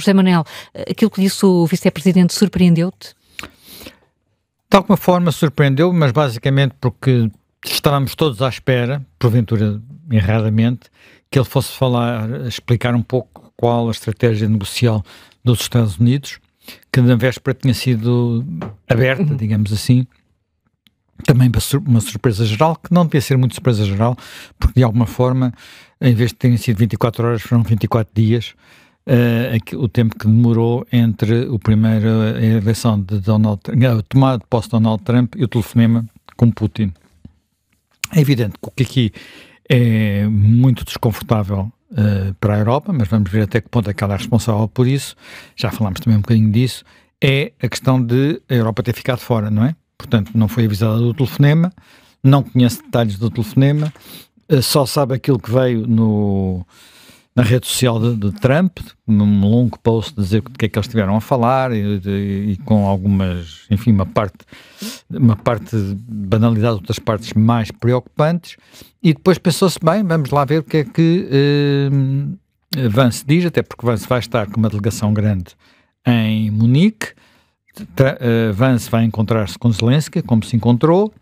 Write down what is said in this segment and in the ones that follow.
José Manuel, aquilo que disse o vice-presidente surpreendeu-te? De alguma forma surpreendeu, mas basicamente porque estávamos todos à espera, porventura erradamente, que ele fosse explicar um pouco qual a estratégia negocial dos Estados Unidos, que na véspera tinha sido aberta, digamos assim, também para uma surpresa geral, que não devia ser muito surpresa geral, porque de alguma forma, em vez de terem sido 24 horas, foram 24 dias, o tempo que demorou entre a eleição de a tomada de posse de Donald Trump e o telefonema com Putin. É evidente que o que aqui é muito desconfortável para a Europa, mas vamos ver até que ponto é que ela é responsável por isso, já falámos também um bocadinho disso, é a questão de a Europa ter ficado fora, não é? Portanto, não foi avisada do telefonema, não conhece detalhes do telefonema, só sabe aquilo que veio na rede social de Trump, num longo post dizer do que é que eles estiveram a falar e com algumas, enfim, uma parte de banalidade, outras partes mais preocupantes, e depois pensou-se bem, vamos lá ver o que é que Vance diz, até porque Vance vai estar com uma delegação grande em Munique. Vance vai encontrar-se com Zelensky, como se encontrou,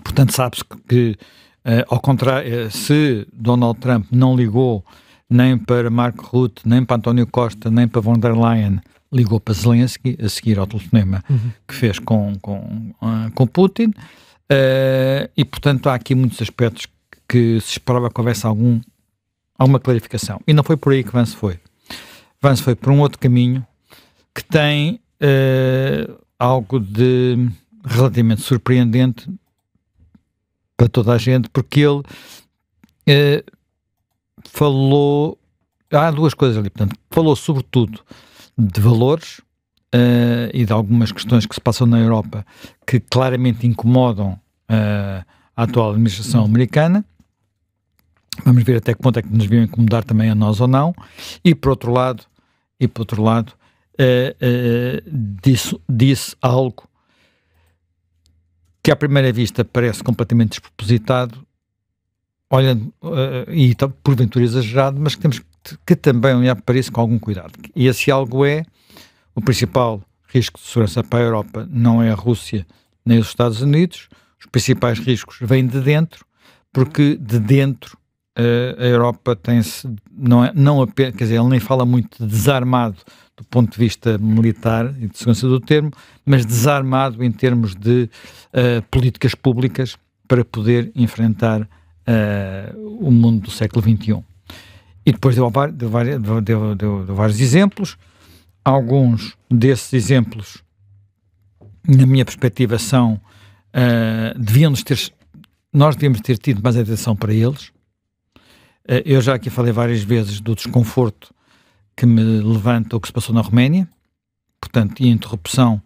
portanto sabe-se que ao contrário, se Donald Trump não ligou nem para Mark Rutte, nem para António Costa, nem para von der Leyen, ligou para Zelensky, a seguir ao telefonema que fez com Putin, e portanto há aqui muitos aspectos que se esperava que houvesse alguma clarificação, e não foi por aí que Vance foi. Vance foi por um outro caminho que tem algo de relativamente surpreendente para toda a gente, porque ele falou, há duas coisas ali, portanto, falou sobretudo de valores e de algumas questões que se passam na Europa que claramente incomodam a atual administração americana. Vamos ver até que ponto é que nos deviam incomodar também a nós ou não, e por outro lado, disse algo que à primeira vista parece completamente despropositado, olhando, e porventura exagerado, mas que temos que também olhar para isso com algum cuidado. E esse algo é, o principal risco de segurança para a Europa não é a Rússia nem os Estados Unidos, os principais riscos vêm de dentro, porque de dentro a Europa tem-se, não apenas, quer dizer, ele nem fala muito de desarmado do ponto de vista militar e de segurança do termo, mas desarmado em termos de políticas públicas para poder enfrentar o mundo do século XXI. E depois deu vários exemplos. Alguns desses exemplos, na minha perspectiva, nós devíamos ter tido mais atenção para eles. Eu já aqui falei várias vezes do desconforto que me levanta o que se passou na Roménia, portanto, e a interrupção,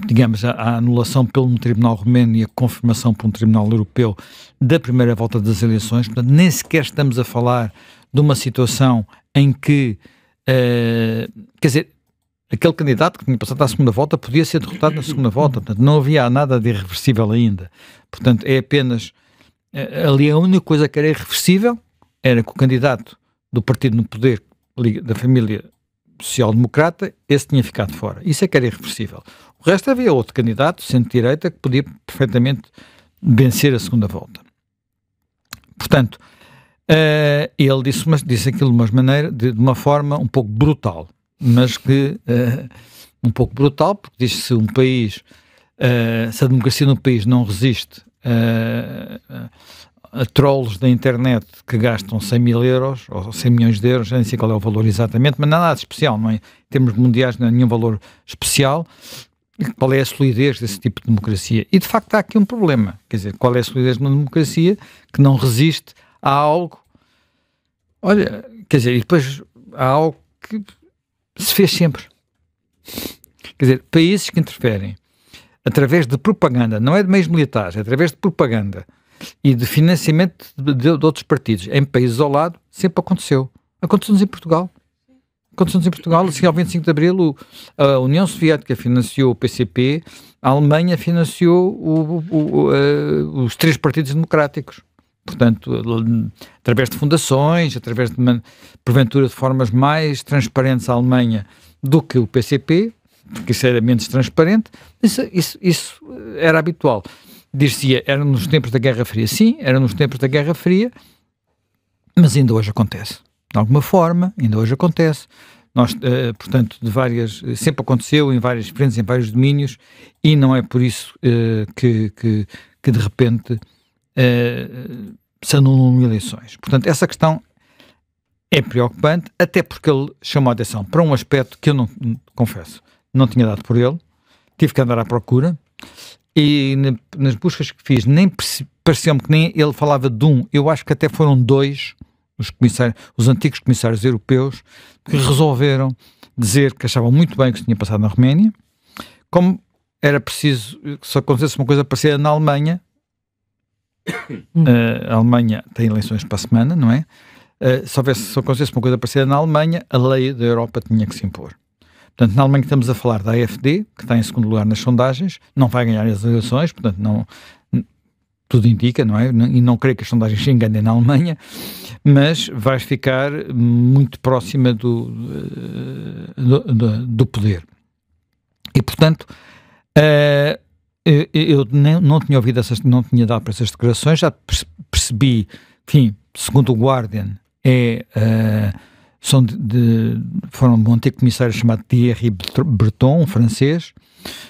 digamos, a anulação pelo Tribunal Romeno e a confirmação por um Tribunal Europeu da primeira volta das eleições. Portanto, nem sequer estamos a falar de uma situação em que, quer dizer, aquele candidato que tinha passado à segunda volta podia ser derrotado na segunda volta, portanto, não havia nada de irreversível ainda. Portanto, é apenas, ali a única coisa que era irreversível era que o candidato do partido no poder, da família social-democrata, esse tinha ficado fora. Isso é que era irreversível. O resto havia outro candidato, centro-direita, que podia perfeitamente vencer a segunda volta. Portanto, ele disse aquilo de uma forma um pouco brutal, mas que um pouco brutal, porque diz que se um país, se a democracia no país não resiste a trolls da internet que gastam 100 mil euros ou 100 milhões de euros, nem sei qual é o valor exatamente, mas não é nada especial, não é? Em termos mundiais não é nenhum valor especial. Qual é a solidez desse tipo de democracia? E de facto há aqui um problema, quer dizer, qual é a solidez de uma democracia que não resiste a algo, olha, quer dizer, e depois há algo que se fez sempre. Quer dizer, países que interferem através de propaganda, não é de meios militares, é através de propaganda e de financiamento de outros partidos em países ao lado, sempre aconteceu. Aconteceu-nos em Portugal. Aconteceu-nos em Portugal, assim, ao 25 de Abril, a União Soviética financiou o PCP, a Alemanha financiou os três partidos democráticos. portanto, através de fundações, através de, porventura, de formas mais transparentes à Alemanha do que o PCP, porque isso era menos transparente, isso era habitual. Dir-se-ia, era nos tempos da Guerra Fria. Sim, era nos tempos da Guerra Fria, mas ainda hoje acontece. De alguma forma, ainda hoje acontece. Nós, portanto, sempre aconteceu em várias frentes, em vários domínios, e não é por isso que de repente se anulam eleições. Portanto, essa questão é preocupante, até porque ele chamou a atenção para um aspecto que eu não, confesso, não tinha dado por ele, tive que andar à procura, e nas buscas que fiz, pareceu-me que nem ele falava de um, eu acho que até foram dois, os antigos comissários europeus, que resolveram dizer que achavam muito bem o que se tinha passado na Roménia, como era preciso que se acontecesse uma coisa parecida na Alemanha. A Alemanha tem eleições para a semana, não é? Se acontecesse uma coisa parecida na Alemanha, a lei da Europa tinha que se impor. Portanto, na Alemanha estamos a falar da AfD, que está em segundo lugar nas sondagens, não vai ganhar as eleições, portanto, não, tudo indica, não é? E não creio que as sondagens se enganem na Alemanha, mas vai ficar muito próxima do poder. E, portanto, eu não tinha ouvido não tinha dado para essas declarações, já percebi, enfim, segundo o Guardian, foram de um antigo comissário chamado Thierry Breton, um francês.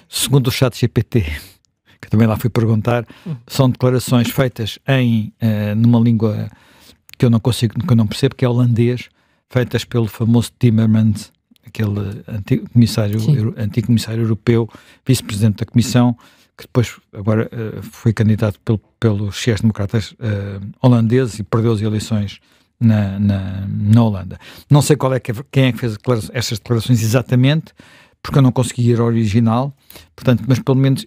Segundo o ChatGPT, que também lá fui perguntar, são declarações feitas numa língua que eu não percebo, que é holandês, feitas pelo famoso Timmermans, aquele antigo comissário europeu, vice-presidente da Comissão, que depois agora foi candidato pelos sociais-democratas holandeses e perdeu as eleições na Holanda. Não sei quem é que fez estas declarações exatamente, porque eu não consegui ir ao original, portanto, mas pelo menos,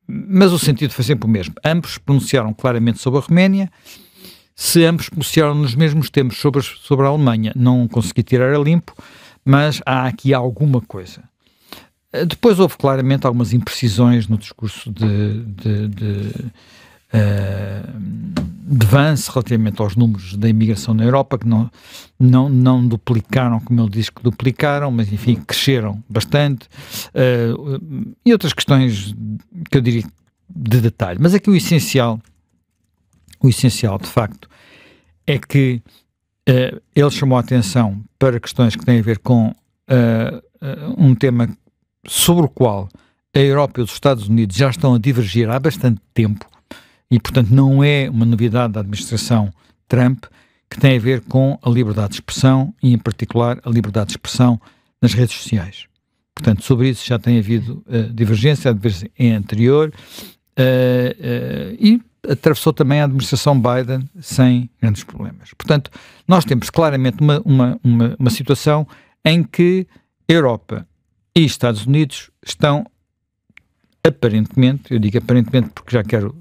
mas o sentido foi sempre o mesmo. Ambos pronunciaram claramente sobre a Roménia. Se ambos pronunciaram nos mesmos termos sobre a Alemanha, não consegui tirar a limpo, mas há aqui alguma coisa. Depois houve claramente algumas imprecisões no discurso de Vance relativamente aos números da imigração na Europa, que não duplicaram, como ele diz que duplicaram, mas enfim, cresceram bastante, e outras questões que eu diria de detalhe. Mas aqui o essencial de facto é que ele chamou a atenção para questões que têm a ver com um tema sobre o qual a Europa e os Estados Unidos já estão a divergir há bastante tempo, e, portanto, não é uma novidade da administração Trump, que tem a ver com a liberdade de expressão e, em particular, a liberdade de expressão nas redes sociais. Portanto, sobre isso já tem havido divergência, a divergência é anterior, e atravessou também a administração Biden sem grandes problemas. Portanto, nós temos claramente uma situação em que Europa e Estados Unidos estão aparentemente, eu digo aparentemente porque já quero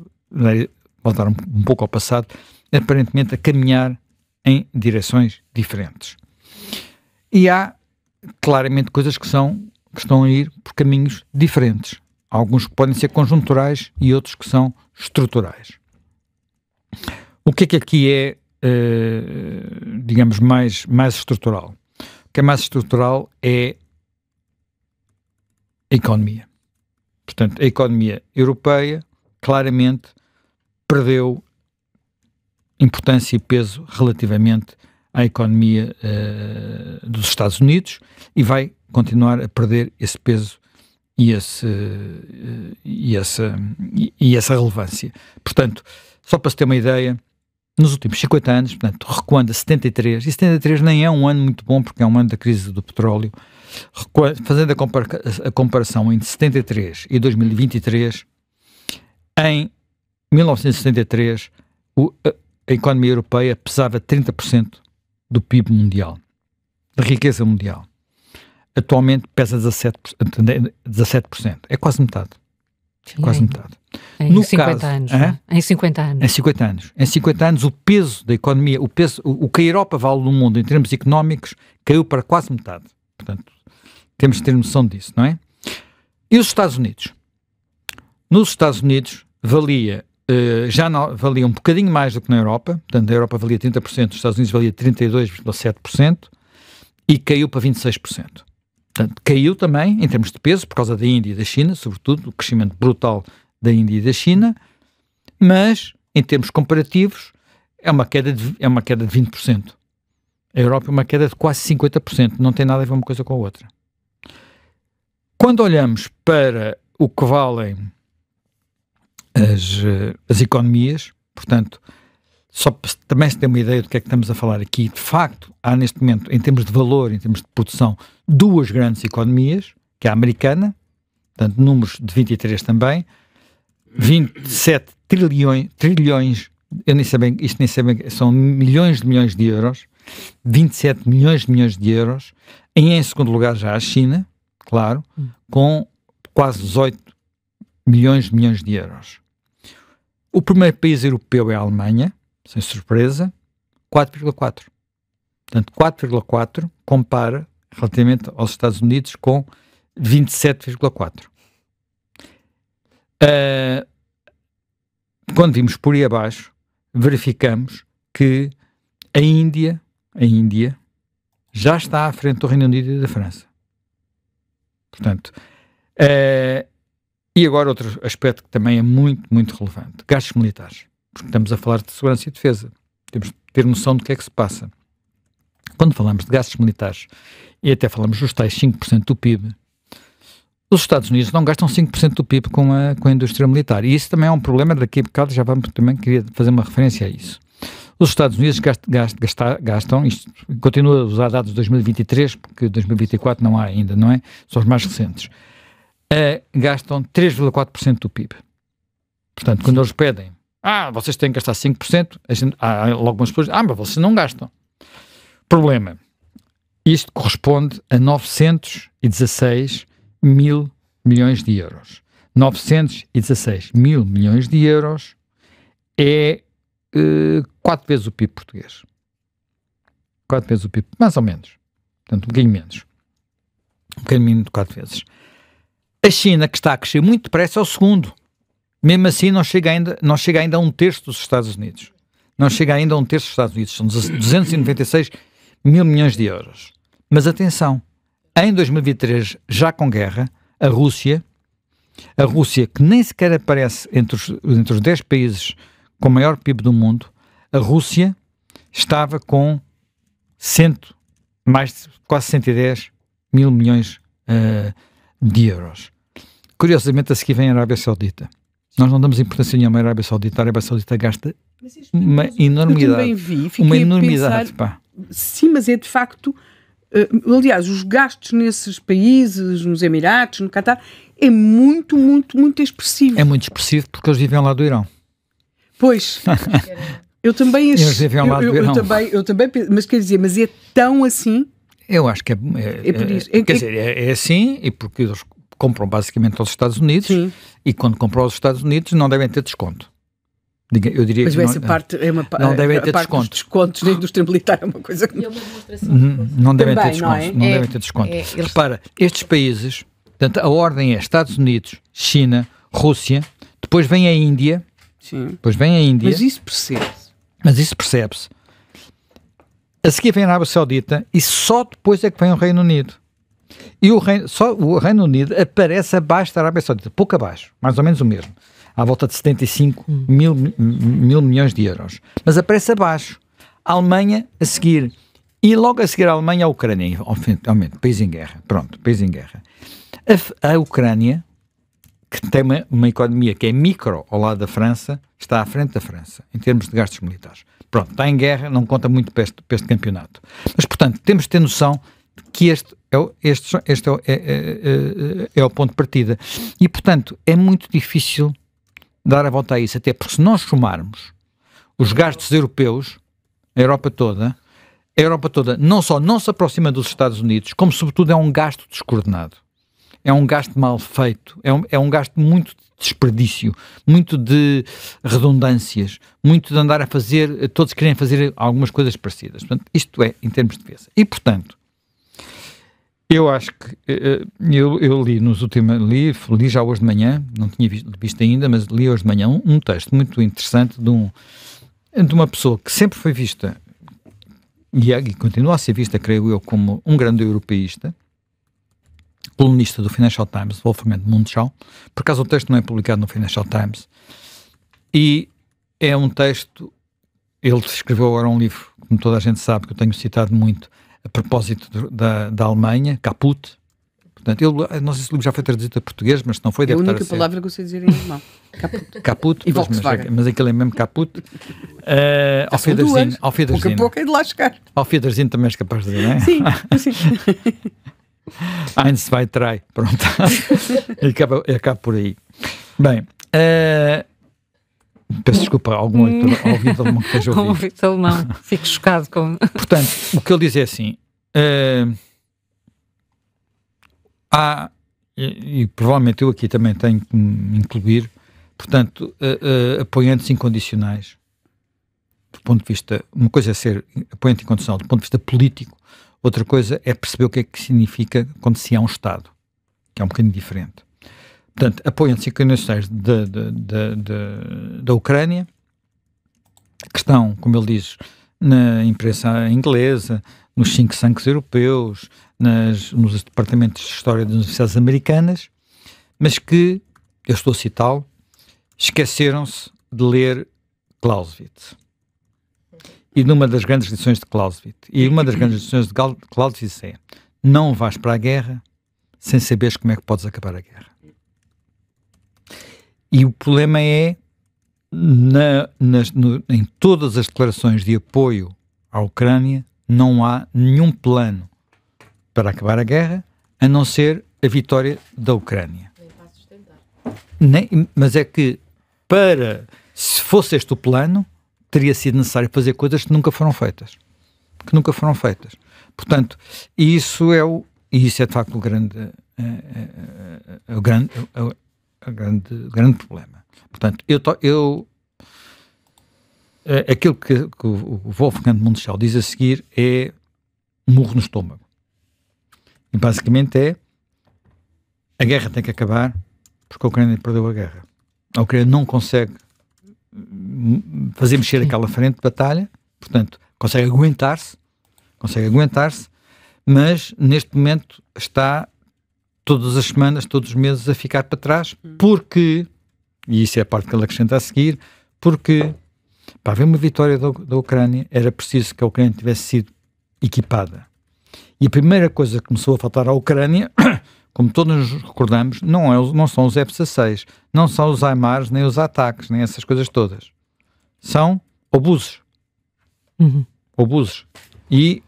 voltar um pouco ao passado, aparentemente a caminhar em direções diferentes. E há claramente coisas que estão a ir por caminhos diferentes. Alguns que podem ser conjunturais e outros que são estruturais. O que aqui é, digamos, mais estrutural? O que é mais estrutural é a economia. Portanto, a economia europeia claramente perdeu importância e peso relativamente à economia dos Estados Unidos e vai continuar a perder esse peso e essa relevância. Portanto, só para se ter uma ideia, nos últimos 50 anos, portanto, recuando a 73, e 73 nem é um ano muito bom porque é um ano da crise do petróleo, fazendo a comparação entre 73 e 2023, em 1973 a economia europeia pesava 30% do PIB mundial, da riqueza mundial. Atualmente pesa 17%. É quase metade. Sim, quase metade. Em 50 anos. Em 50 anos. Em 50 anos. Em 50 anos o peso da economia, o que a Europa vale no mundo em termos económicos, caiu para quase metade. Portanto, temos de ter noção disso, não é? E os Estados Unidos? Nos Estados Unidos valia já valia um bocadinho mais do que na Europa, portanto, a Europa valia 30%, os Estados Unidos valia 32,7% e caiu para 26%. Portanto, caiu também em termos de peso por causa da Índia e da China, sobretudo o crescimento brutal da Índia e da China, mas em termos comparativos é uma queda de 20%. A Europa é uma queda de quase 50%, não tem nada a ver uma coisa com a outra. Quando olhamos para o que valem as economias, portanto, só para também se ter uma ideia do que é que estamos a falar aqui, de facto, há neste momento, em termos de valor, em termos de produção, duas grandes economias, que é a americana, portanto, números de 23 também, 27 trilhões, eu nem sei bem, isto nem sei bem, são milhões de euros, 27 milhões de euros, e em segundo lugar já a China, claro, com quase 18 milhões de euros. O primeiro país europeu é a Alemanha, sem surpresa, 4,4. Portanto, 4,4 compara relativamente aos Estados Unidos com 27,4. Quando vimos por aí abaixo, verificamos que a Índia já está à frente do Reino Unido e da França. Portanto, e agora outro aspecto que também é muito relevante, gastos militares, porque estamos a falar de segurança e defesa, temos de ter noção do que é que se passa. Quando falamos de gastos militares, e até falamos dos tais 5% do PIB, os Estados Unidos não gastam 5% do PIB com a indústria militar, e isso também é um problema, daqui a bocado já vamos, também queria fazer uma referência a isso. Os Estados Unidos gastam, isto continua a usar dados de 2023, porque 2024 não há ainda, não é? São os mais recentes. Gastam 3,4% do PIB. Portanto, quando eles pedem, vocês têm que gastar 5%, há algumas pessoas, mas vocês não gastam. Problema, isto corresponde a 916 mil milhões de euros. 916 mil milhões de euros é 4 vezes o PIB português. 4 vezes o PIB, mais ou menos. Portanto, um bocadinho menos. Um bocadinho de 4 vezes. A China, que está a crescer muito depressa, é o segundo. Mesmo assim, não chega ainda a um terço dos Estados Unidos. Não chega ainda a um terço dos Estados Unidos. São 296 mil milhões de euros. Mas atenção, em 2023, já com guerra, a Rússia, que nem sequer aparece entre os 10 países com o maior PIB do mundo, a Rússia estava com quase 110 mil milhões de euros. Curiosamente, a seguir vem a Arábia Saudita. Nós não damos importância nenhuma à Arábia Saudita. A Arábia Saudita gasta uma enormidade. Eu também vi, uma enormidade. Sim, mas é de facto... aliás, os gastos nesses países, nos Emirados, no Qatar, é muito expressivo. É muito expressivo porque eles vivem lá do Irão. Pois, eu também achei. Eles vivem lá do Irão. Eu também, mas quer dizer, mas é tão assim? Eu acho que é por isso. Quer dizer, é assim, e porque eles compram basicamente aos Estados Unidos, sim. E quando compram aos Estados Unidos não devem ter desconto. Eu diria mas que essa parte é uma não devem ter desconto. Os descontos na indústria militar é uma coisa que não devem ter desconto. Não devem ter desconto. Repara, estes países, portanto, a ordem é Estados Unidos, China, Rússia, depois vem a Índia. Sim. Depois vem a Índia. Mas isso percebe-se. A seguir vem a Arábia Saudita e só depois é que vem o Reino Unido. E o Reino Unido aparece abaixo da Arábia Saudita, pouco abaixo, mais ou menos o mesmo, à volta de 75 mil milhões de euros. Mas aparece abaixo. A Alemanha a seguir. E logo a seguir a Alemanha a Ucrânia. Obviamente, país em guerra. Pronto, país em guerra. A Ucrânia, que tem uma economia que é micro ao lado da França, está à frente da França, em termos de gastos militares. Pronto, está em guerra, não conta muito para este campeonato. Mas, portanto, temos de ter noção que este é o ponto de partida. E, portanto, é muito difícil dar a volta a isso, até porque se nós somarmos os gastos europeus, a Europa toda não só não se aproxima dos Estados Unidos, como, sobretudo, é um gasto descoordenado. É um gasto mal feito, é um gasto muito de desperdício, muito de redundâncias, muito de andar a fazer, todos querem fazer algumas coisas parecidas. Portanto, isto é, em termos de defesa. E, portanto, Eu acho que eu li nos últimos, li já hoje de manhã, não tinha visto ainda, mas li hoje de manhã um texto muito interessante de uma pessoa que sempre foi vista e continua a ser vista, creio eu, como um grande europeísta, colunista do Financial Times, Wolfgang Munchau. Por acaso o texto não é publicado no Financial Times, e é um texto, ele escreveu agora um livro, como toda a gente sabe, que eu tenho citado muito, a propósito da Alemanha, Caput. Portanto, ele, não sei se o livro já foi traduzido para português, mas se não foi, é deve estar a única ser. palavra que eu sei dizer em alemão. Caput. Caput, E Volkswagen. mas aquele é mesmo Caput. Auf São Wiedersehen. duas. Pouco a pouco é de lá chegar. Auf Wiedersehen também és capaz de dizer, não é? Sim, sim. 1, 2, 3, pronto. E acaba por aí. Bem, peço desculpa a algum ouvido alemão que esteja a ouvir. ouvido alemão, fico chocado com... Portanto, o que ele diz é assim, e provavelmente eu aqui também tenho que me incluir, portanto, apoiantes incondicionais, do ponto de vista, uma coisa é ser apoiante incondicional do ponto de vista político, outra coisa é perceber o que é que significa quando se há um Estado, que é um bocadinho diferente. Portanto, apoiantes incondicionais da Ucrânia, que estão, como ele diz, na imprensa inglesa, nos think tanks europeus, nos departamentos de história das universidades americanas, mas que, eu estou a citá-lo, esqueceram-se de ler Clausewitz. E numa das grandes lições de Clausewitz, é: não vais para a guerra sem saberes como é que podes acabar a guerra. E o problema é, em todas as declarações de apoio à Ucrânia, não há nenhum plano para acabar a guerra, a não ser a vitória da Ucrânia. Mas é que, se fosse este o plano, teria sido necessário fazer coisas que nunca foram feitas. Portanto, isso é de facto o grande problema. Portanto, aquilo que o Wolfgang Munchau diz a seguir é murro no estômago. E basicamente é: a guerra tem que acabar porque a Ucrânia perdeu a guerra. A Ucrânia não consegue fazer mexer aquela frente de batalha, portanto, consegue aguentar-se, mas neste momento está todas as semanas, todos os meses a ficar para trás, porque, e isso é a parte que ele acrescenta a seguir, porque para haver uma vitória da Ucrânia era preciso que a Ucrânia tivesse sido equipada. E a primeira coisa que começou a faltar à Ucrânia, como todos nos recordamos, não são os F-16, não são os HIMARS, nem os ataques, nem essas coisas todas. São obuses. Obuses. E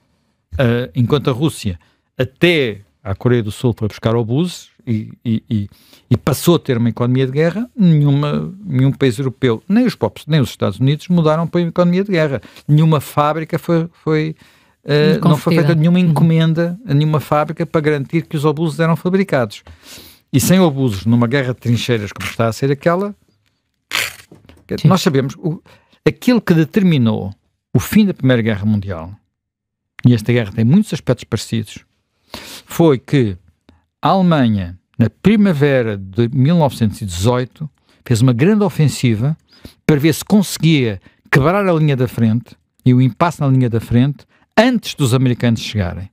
enquanto a Rússia até à Coreia do Sul foi buscar obuses e passou a ter uma economia de guerra, nenhum país europeu, nem os Estados Unidos mudaram para uma economia de guerra. Nenhuma fábrica não foi feita nenhuma encomenda a nenhuma fábrica para garantir que os obuses eram fabricados. E sem obuses, numa guerra de trincheiras como está a ser aquela, sim, nós sabemos, aquilo que determinou o fim da Primeira Guerra Mundial, e esta guerra tem muitos aspectos parecidos, foi que a Alemanha, na primavera de 1918, fez uma grande ofensiva para ver se conseguia quebrar a linha da frente e o impasse na linha da frente antes dos americanos chegarem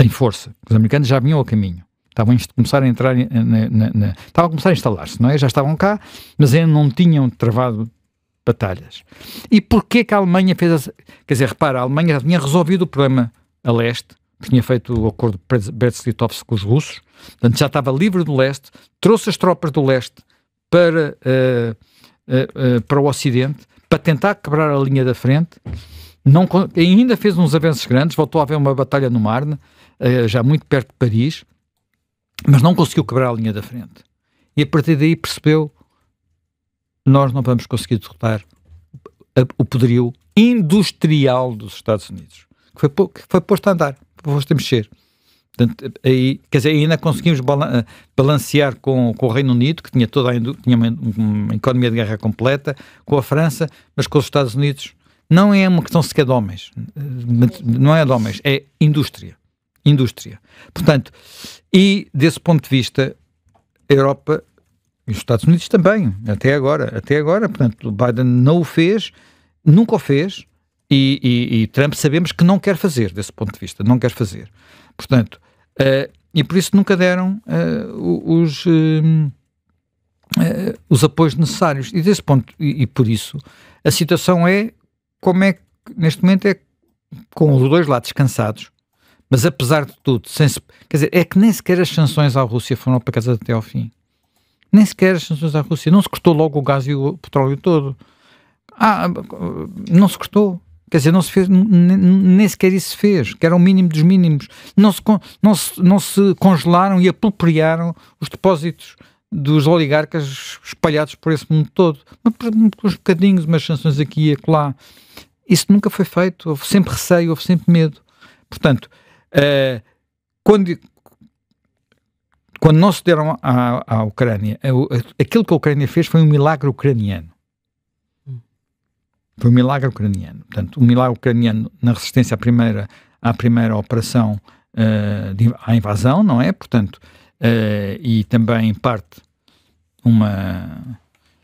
em força. Os americanos já vinham ao caminho. Estavam a começar a entrar estavam a começar a instalar-se, não é? Já estavam cá, mas ainda não tinham travado batalhas. E porquê que a Alemanha fez... Quer dizer, repara, a Alemanha já tinha resolvido o problema a leste, tinha feito o acordo de Brest-Litovsk com os russos, portanto já estava livre do leste, trouxe as tropas do leste para o ocidente, para tentar quebrar a linha da frente. Ainda fez uns avanços grandes, voltou a haver uma batalha no Marne, já muito perto de Paris, mas não conseguiu quebrar a linha da frente. E a partir daí percebeu: nós não vamos conseguir derrotar o poderio industrial dos Estados Unidos, que foi posto a andar, posto a mexer. Portanto, aí, quer dizer, ainda conseguimos balancear com o Reino Unido, que tinha tinha uma economia de guerra completa, com a França, mas com os Estados Unidos não é uma questão sequer de homens, não é de homens, é indústria. indústria. Portanto, e desse ponto de vista, a Europa e os Estados Unidos também, até agora, portanto, Biden não o fez, nunca o fez, e Trump sabemos que não quer fazer, desse ponto de vista, não quer fazer. Portanto, e por isso nunca deram os apoios necessários. E desse ponto, e por isso, a situação é como é que, neste momento, é com os dois lados cansados, mas apesar de tudo, quer dizer, é que nem sequer as sanções à Rússia foram aplicadas até ao fim. Nem sequer as sanções à Rússia. Não se cortou logo o gás e o petróleo todo. Não se cortou. Quer dizer, não se fez, nem sequer isso se fez, que era o mínimo dos mínimos. Não se congelaram e apropriaram os depósitos dos oligarcas espalhados por esse mundo todo. Uns bocadinhos, umas sanções aqui e acolá. Isso nunca foi feito. Houve sempre receio, houve sempre medo. Portanto, quando não se deram à Ucrânia, aquilo que a Ucrânia fez foi um milagre ucraniano. Foi um milagre ucraniano. Portanto, um milagre ucraniano na resistência à primeira operação à invasão, não é? Portanto, e também, em parte,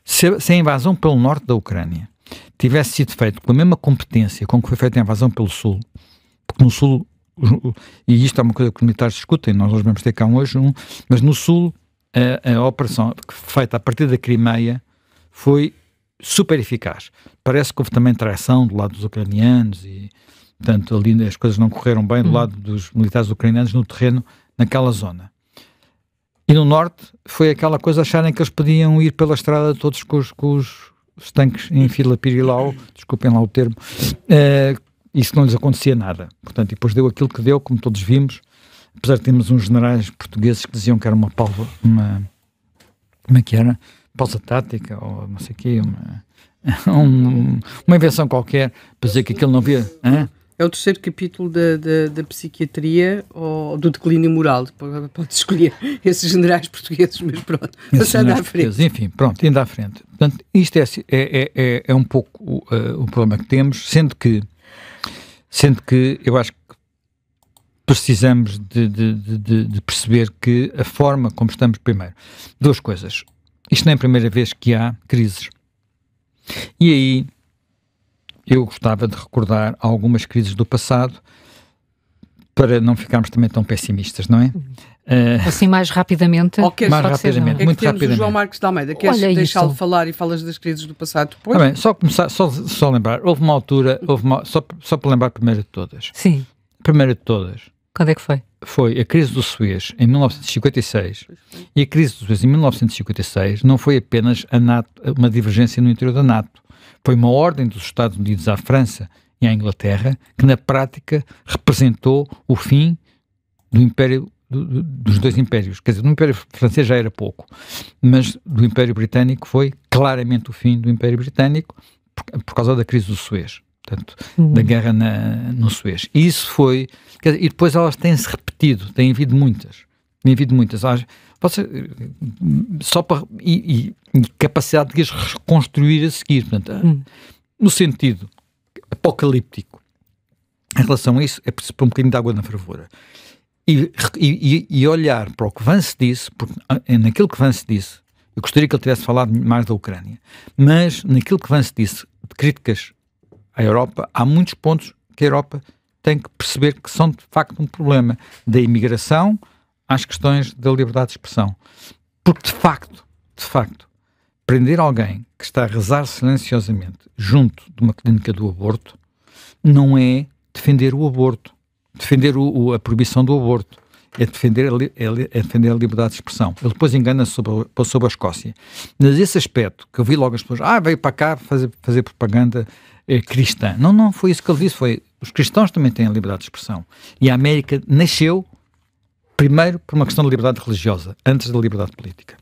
se a invasão pelo norte da Ucrânia tivesse sido feita com a mesma competência com que foi feita a invasão pelo sul, porque no sul, e isto é uma coisa que os militares discutem, nós vamos ter cá hoje mas no sul a operação feita a partir da Crimeia foi super eficaz. Parece que houve também traição do lado dos ucranianos e, portanto, ali as coisas não correram bem do lado dos militares ucranianos no terreno, naquela zona. E no norte foi aquela coisa acharem que eles podiam ir pela estrada todos com os tanques em fila pirilau, desculpem lá o termo, isso não lhes acontecia nada. Portanto, e depois deu aquilo que deu, como todos vimos, apesar de termos uns generais portugueses que diziam que era como é que era? Pausa tática, ou não sei o quê, uma invenção qualquer, para dizer que aquilo não havia... É o terceiro capítulo da psiquiatria ou do declínio moral. Pode escolher esses generais portugueses, mas pronto, passando à frente. Enfim, pronto, indo à frente. Portanto, isto é um pouco o problema que temos, sendo que eu acho que precisamos de perceber que a forma como estamos, primeiro, duas coisas. Isto não é a primeira vez que há crises. E aí eu gostava de recordar algumas crises do passado para não ficarmos também tão pessimistas, não é? Assim mais rapidamente? Mais rapidamente, muito rapidamente. O João Marcos de Almeida, queres deixá-lo falar e falas das crises do passado depois? Bem, só lembrar, houve uma altura, só para lembrar a primeira de todas. Sim. A primeira de todas. Quando é que foi? Foi a crise do Suez em 1956 e a crise do Suez em 1956 não foi apenas uma divergência no interior da NATO, foi uma ordem dos Estados Unidos à França e à Inglaterra que na prática representou o fim do Império, dos dois impérios. Quer dizer, no Império Francês já era pouco, mas do Império Britânico foi claramente o fim do Império Britânico por causa da crise do Suez. Portanto, da guerra no Suez. E isso foi... E depois elas têm-se repetido, têm havido muitas. E capacidade de as reconstruir a seguir. Portanto, no sentido apocalíptico, em relação a isso, é preciso pôr um bocadinho de água na fervura. E olhar para o que Vance disse, porque naquilo que Vance disse, eu gostaria que ele tivesse falado mais da Ucrânia, mas naquilo que Vance disse, de críticas à Europa, há muitos pontos que a Europa tem que perceber que são de facto um problema, da imigração às questões da liberdade de expressão. Porque de facto, prender alguém que está a rezar silenciosamente junto de uma clínica do aborto não é defender o aborto, defender a proibição do aborto, é defender a liberdade de expressão. Ele depois engana-se sobre a Escócia. Mas esse aspecto, que eu vi logo as pessoas, veio para cá fazer propaganda cristã. Não foi isso que ele disse, os cristãos também têm a liberdade de expressão. E a América nasceu primeiro por uma questão de liberdade religiosa, antes da liberdade política.